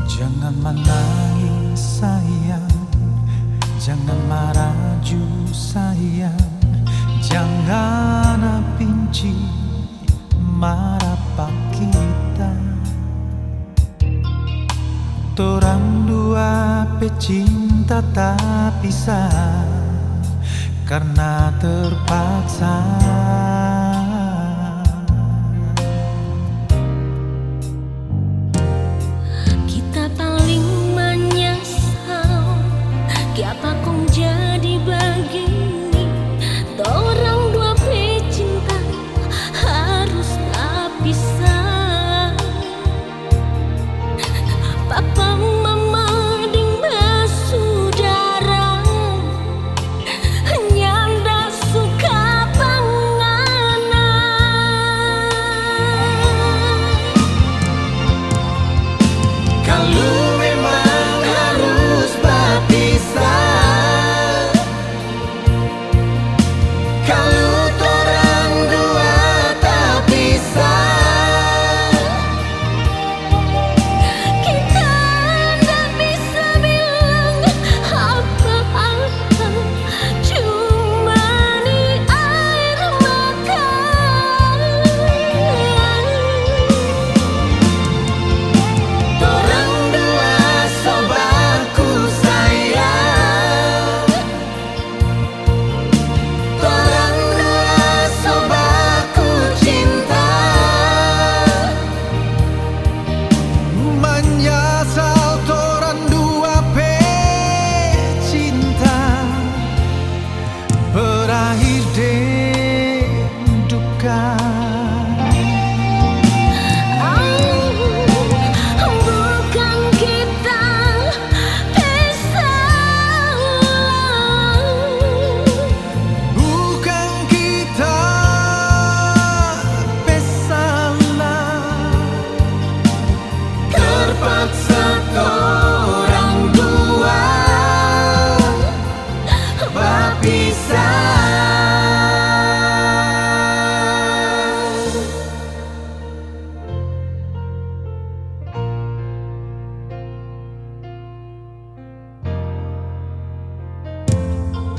Jangan menangis sayang, jangan marah ju sayang, jangan benci marah pak kita. Torang dua pecinta tak bisa karena terpaksa. Kita paling menyesal, kiapa kong jadi begini. Torang dua pecinta harus tak bisa. Papa mama ding bersaudara nyanda suka panganan. Kalau memang harus berpisah, kalau torang dua tak bisa, Kita tak bisa bilang apa-apa, cuma di air mata. torang dua sobatku sayang, torang dua sobatku cinta. Menyesal torang dua pecinta berakhir di duka. Bukan kita bersalah, Bukan kita bersalah, terpaksa torang dua berpisah.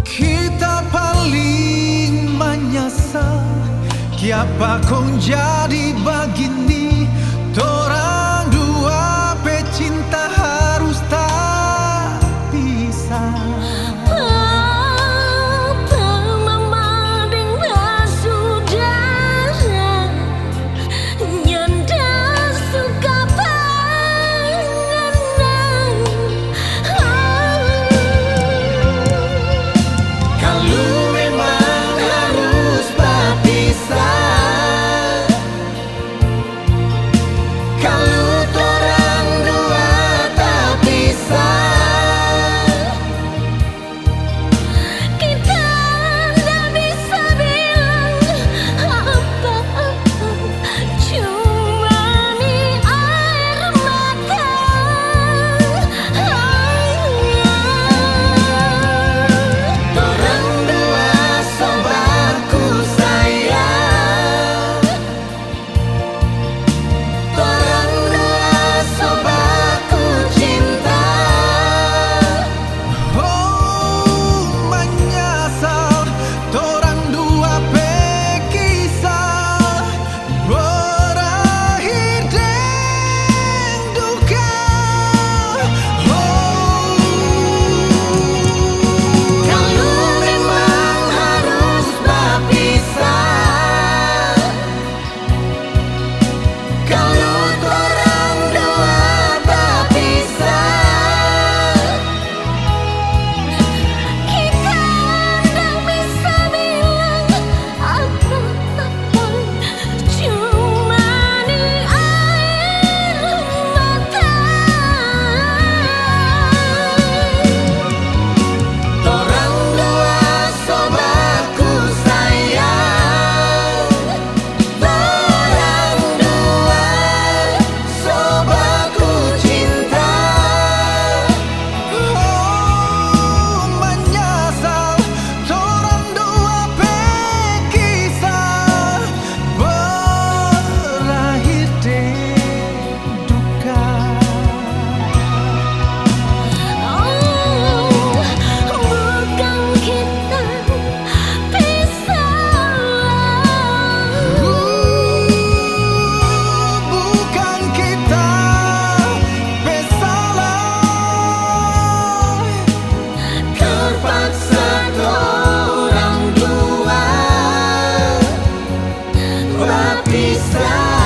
Kita paling menyesal, kiapa kong jadi begini. Torang dua pecinta harus tak bisa. Papa mama ding bersaudara nyanda suka panganan. Kalau memang harus berpisah, bisa